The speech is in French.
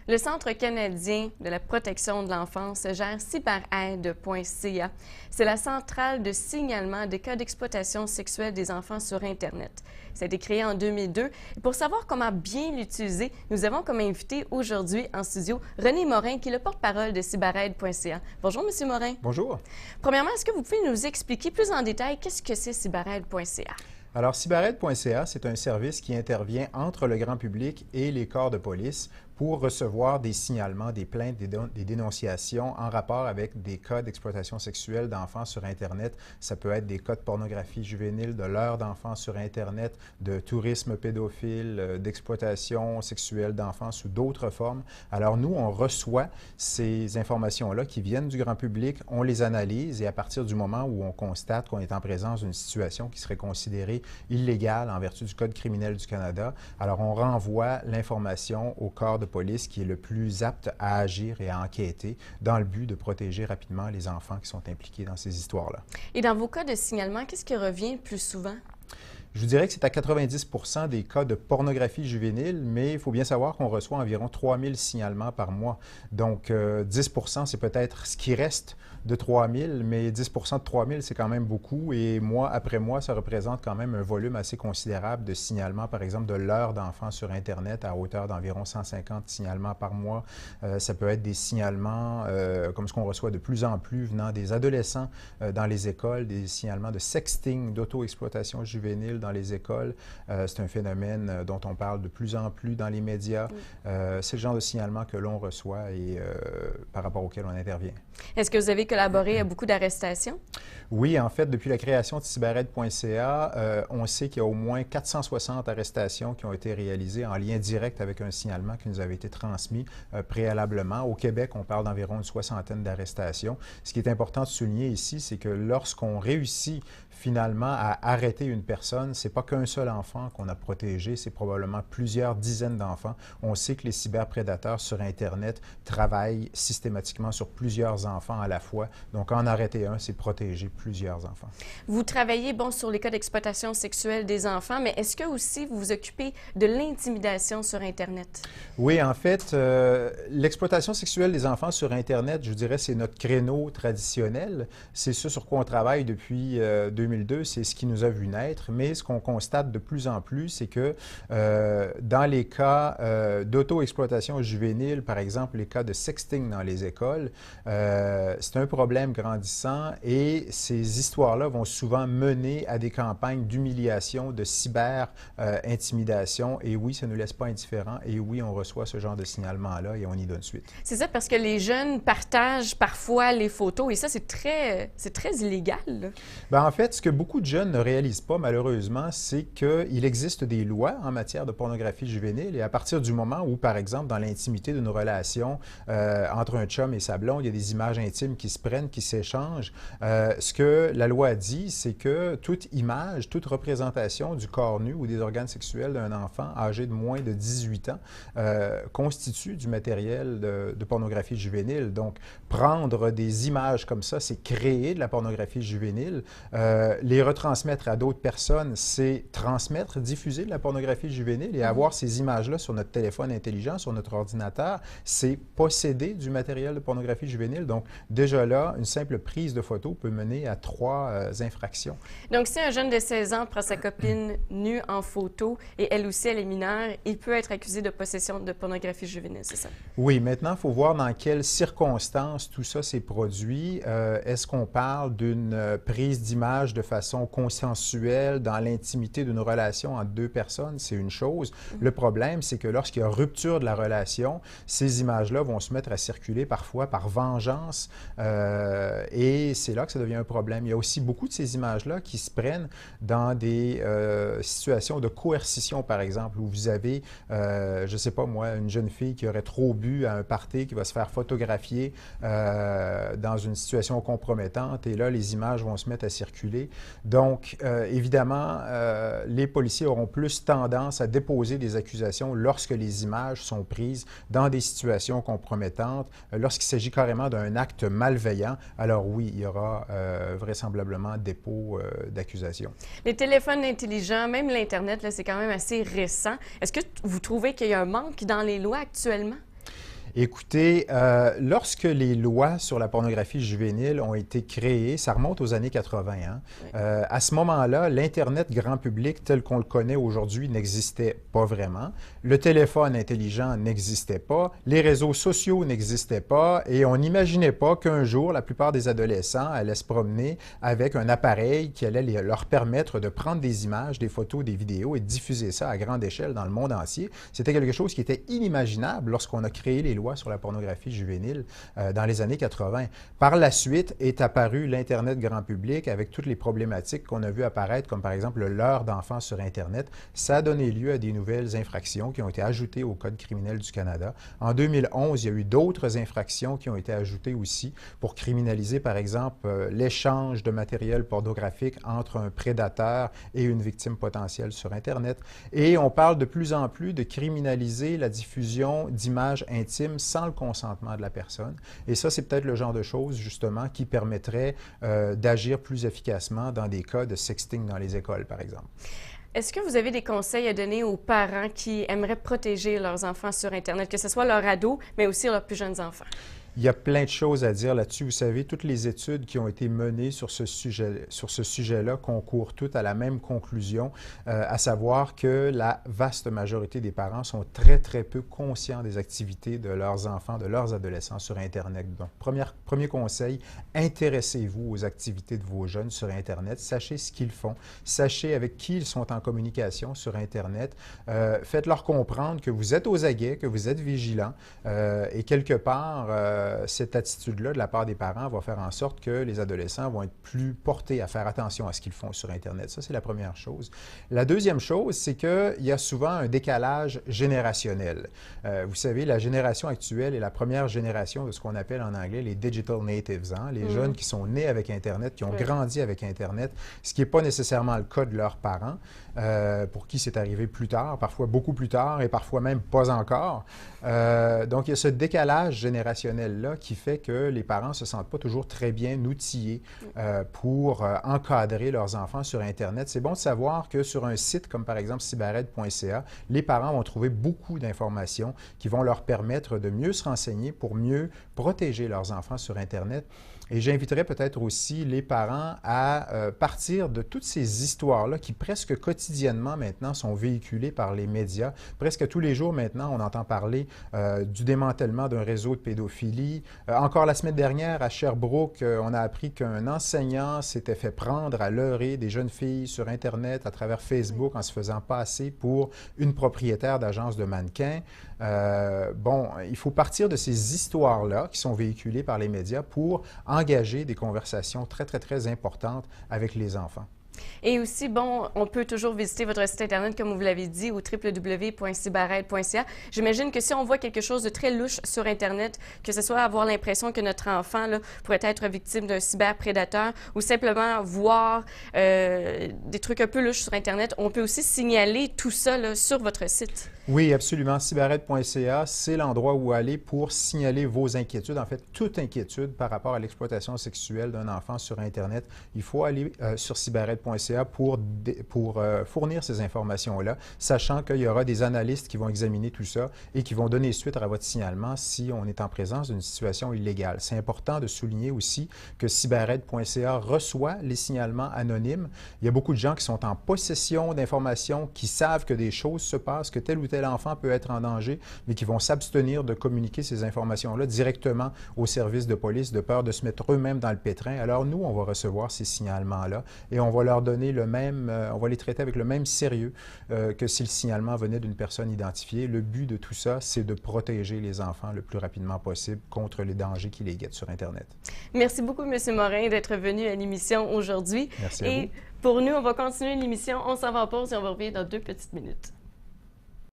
Le Centre canadien de la protection de l'enfance gère cyberaide.ca. C'est la centrale de signalement des cas d'exploitation sexuelle des enfants sur Internet. Ça a été créé en 2002. Et pour savoir comment bien l'utiliser, nous avons comme invité aujourd'hui en studio René Morin, qui est le porte-parole de cyberaide.ca. Bonjour, Monsieur Morin. Bonjour. Premièrement, est-ce que vous pouvez nous expliquer plus en détail qu'est-ce que c'est cyberaide.ca? Alors, cyberaide.ca, c'est un service qui intervient entre le grand public et les corps de police pour recevoir des signalements, des plaintes, des dénonciations en rapport avec des cas d'exploitation sexuelle d'enfants sur Internet. Ça peut être des cas de pornographie juvénile, de leurre d'enfants sur Internet, de tourisme pédophile, d'exploitation sexuelle d'enfants sous d'autres formes. Alors nous, on reçoit ces informations-là qui viennent du grand public, on les analyse et à partir du moment où on constate qu'on est en présence d'une situation qui serait considérée illégale en vertu du Code criminel du Canada, alors on renvoie l'information au corps de police qui est le plus apte à agir et à enquêter dans le but de protéger rapidement les enfants qui sont impliqués dans ces histoires-là. Et dans vos cas de signalement, qu'est-ce qui revient plus souvent? Je vous dirais que c'est à 90% des cas de pornographie juvénile, mais il faut bien savoir qu'on reçoit environ 3000 signalements par mois. Donc, 10%, c'est peut-être ce qui reste de 3000, mais 10% de 3000, c'est quand même beaucoup. Et mois après mois, ça représente quand même un volume assez considérable de signalements, par exemple, de leurre d'enfants sur Internet à hauteur d'environ 150 signalements par mois. Ça peut être des signalements comme ce qu'on reçoit de plus en plus venant des adolescents dans les écoles, des signalements de sexting, d'auto-exploitation juvénile dans les écoles. C'est un phénomène dont on parle de plus en plus dans les médias. C'est le genre de signalement que l'on reçoit et par rapport auquel on intervient. Est-ce que vous avez collaboré à beaucoup d'arrestations? Oui, en fait, depuis la création de cyberaide.ca, on sait qu'il y a au moins 460 arrestations qui ont été réalisées en lien direct avec un signalement qui nous avait été transmis préalablement. Au Québec, on parle d'environ une soixantaine d'arrestations. Ce qui est important de souligner ici, c'est que lorsqu'on réussit finalement à arrêter une personne, c'est pas qu'un seul enfant qu'on a protégé, c'est probablement plusieurs dizaines d'enfants. On sait que les cyberprédateurs sur Internet travaillent systématiquement sur plusieurs enfants à la fois. Donc, en arrêter un, c'est protéger plusieurs enfants. Vous travaillez, sur les cas d'exploitation sexuelle des enfants, mais est-ce que aussi vous vous occupez de l'intimidation sur Internet? Oui, en fait, l'exploitation sexuelle des enfants sur Internet, je dirais, c'est notre créneau traditionnel. C'est ce sur quoi on travaille depuis 2002, c'est ce qui nous a vu naître, mais ce qu'on constate de plus en plus, c'est que dans les cas d'auto-exploitation juvénile, par exemple, les cas de sexting dans les écoles, c'est un problème grandissant et ces histoires-là vont souvent mener à des campagnes d'humiliation, de cyber-intimidation. Et oui, ça ne nous laisse pas indifférents. Et oui, on reçoit ce genre de signalement-là et on y donne suite. C'est ça, parce que les jeunes partagent parfois les photos et ça, c'est très illégal, là. Bien, en fait, ce que beaucoup de jeunes ne réalisent pas, malheureusement, c'est qu'il existe des lois en matière de pornographie juvénile et à partir du moment où, par exemple, dans l'intimité d'une relation entre un chum et sa blonde, il y a des images intimes qui se prennent, qui s'échangent, ce que la loi dit, c'est que toute image, toute représentation du corps nu ou des organes sexuels d'un enfant âgé de moins de 18 ans constitue du matériel de pornographie juvénile. Donc, prendre des images comme ça, c'est créer de la pornographie juvénile. Les retransmettre à d'autres personnes, c'est transmettre, diffuser de la pornographie juvénile et avoir ces images-là sur notre téléphone intelligent, sur notre ordinateur, c'est posséder du matériel de pornographie juvénile. Donc, déjà là, une simple prise de photo peut mener à 3 infractions. Donc, si un jeune de 16 ans prend sa copine nue en photo et elle aussi, elle est mineure, il peut être accusé de possession de pornographie juvénile, c'est ça? Oui, maintenant, il faut voir dans quelles circonstances tout ça s'est produit. Est-ce qu'on parle d'une prise d'image de façon consensuelle dans l'intimité d'une relation entre 2 personnes? C'est une chose. Le problème, c'est que lorsqu'il y a rupture de la relation, ces images-là vont se mettre à circuler parfois par vengeance et c'est là que ça devient un problème. Il y a aussi beaucoup de ces images-là qui se prennent dans des situations de coercition, par exemple, où vous avez, je ne sais pas moi, une jeune fille qui aurait trop bu à un party, qui va se faire photographier dans une situation compromettante et là, les images vont se mettre à circuler. Donc, évidemment, les policiers auront plus tendance à déposer des accusations lorsque les images sont prises dans des situations compromettantes, lorsqu'il s'agit carrément d'un acte malveillant. Alors oui, il y aura vraisemblablement dépôt d'accusation. Les téléphones intelligents, même l'Internet, c'est quand même assez récent. Est-ce que vous trouvez qu'il y a un manque dans les lois actuellement? Écoutez, lorsque les lois sur la pornographie juvénile ont été créées, ça remonte aux années 80, hein? Oui. À ce moment-là, l'Internet grand public tel qu'on le connaît aujourd'hui n'existait pas vraiment. Le téléphone intelligent n'existait pas. Les réseaux sociaux n'existaient pas. Et on n'imaginait pas qu'un jour, la plupart des adolescents allaient se promener avec un appareil qui allait leur permettre de prendre des images, des photos, des vidéos et de diffuser ça à grande échelle dans le monde entier. C'était quelque chose qui était inimaginable lorsqu'on a créé les lois sur la pornographie juvénile dans les années 80. Par la suite est apparu l'Internet grand public avec toutes les problématiques qu'on a vues apparaître, comme par exemple le leurre d'enfants sur Internet. Ça a donné lieu à des nouvelles infractions qui ont été ajoutées au Code criminel du Canada. En 2011, il y a eu d'autres infractions qui ont été ajoutées aussi pour criminaliser, par exemple, l'échange de matériel pornographique entre un prédateur et une victime potentielle sur Internet. Et on parle de plus en plus de criminaliser la diffusion d'images intimes sans le consentement de la personne. Et ça, c'est peut-être le genre de choses, justement, qui permettrait d'agir plus efficacement dans des cas de sexting dans les écoles, par exemple. Est-ce que vous avez des conseils à donner aux parents qui aimeraient protéger leurs enfants sur Internet, que ce soit leurs ados, mais aussi leurs plus jeunes enfants? Il y a plein de choses à dire là-dessus. Vous savez, toutes les études qui ont été menées sur ce sujet-là concourent toutes à la même conclusion, à savoir que la vaste majorité des parents sont très, très peu conscients des activités de leurs enfants, de leurs adolescents sur Internet. Donc, premier conseil, intéressez-vous aux activités de vos jeunes sur Internet. Sachez ce qu'ils font. Sachez avec qui ils sont en communication sur Internet. Faites-leur comprendre que vous êtes aux aguets, que vous êtes vigilants et quelque part, cette attitude-là de la part des parents va faire en sorte que les adolescents vont être plus portés à faire attention à ce qu'ils font sur Internet. Ça, c'est la première chose. La deuxième chose, c'est qu'il y a souvent un décalage générationnel. Vous savez, la génération actuelle est la première génération de ce qu'on appelle en anglais les digital natives, hein? Les jeunes qui sont nés avec Internet, qui ont grandi avec Internet, ce qui n'est pas nécessairement le cas de leurs parents, pour qui c'est arrivé plus tard, parfois beaucoup plus tard et parfois même pas encore. Donc, il y a ce décalage générationnel-là qui fait que les parents ne se sentent pas toujours très bien outillés pour encadrer leurs enfants sur Internet. C'est bon de savoir que sur un site comme par exemple cybered.ca, les parents vont trouver beaucoup d'informations qui vont leur permettre de mieux se renseigner pour mieux protéger leurs enfants sur Internet. Et j'inviterais peut-être aussi les parents à partir de toutes ces histoires-là qui presque quotidiennement maintenant sont véhiculées par les médias. Presque tous les jours maintenant, on entend parler du démantèlement d'un réseau de pédophilie. Encore la semaine dernière, à Sherbrooke, on a appris qu'un enseignant s'était fait prendre à leurrer des jeunes filles sur Internet à travers Facebook en se faisant passer pour une propriétaire d'agence de mannequins. Bon, il faut partir de ces histoires-là qui sont véhiculées par les médias pour engager des conversations très, très, très importantes avec les enfants. Et aussi, bon, on peut toujours visiter votre site Internet, comme vous l'avez dit, au www.cybered.ca. J'imagine que si on voit quelque chose de très louche sur Internet, que ce soit avoir l'impression que notre enfant là, pourrait être victime d'un cyberprédateur ou simplement voir des trucs un peu louches sur Internet, on peut aussi signaler tout ça là, sur votre site. Oui, absolument. Cybered.ca, c'est l'endroit où aller pour signaler vos inquiétudes. En fait, toute inquiétude par rapport à l'exploitation sexuelle d'un enfant sur Internet. Il faut aller sur cybered.ca pour fournir ces informations-là, sachant qu'il y aura des analystes qui vont examiner tout ça et qui vont donner suite à votre signalement si on est en présence d'une situation illégale. C'est important de souligner aussi que cybered.ca reçoit les signalements anonymes. Il y a beaucoup de gens qui sont en possession d'informations, qui savent que des choses se passent, que tel ou tel l'enfant peut être en danger, mais qui vont s'abstenir de communiquer ces informations-là directement aux services de police de peur de se mettre eux-mêmes dans le pétrin. Alors nous, on va recevoir ces signalements-là et on va leur donner le même, on va les traiter avec le même sérieux que si le signalement venait d'une personne identifiée. Le but de tout ça, c'est de protéger les enfants le plus rapidement possible contre les dangers qui les guettent sur Internet. Merci beaucoup, M. Morin, d'être venu à l'émission aujourd'hui. Merci à vous. Et pour nous, on va continuer l'émission. On s'en va en pause et on va revenir dans 2 petites minutes.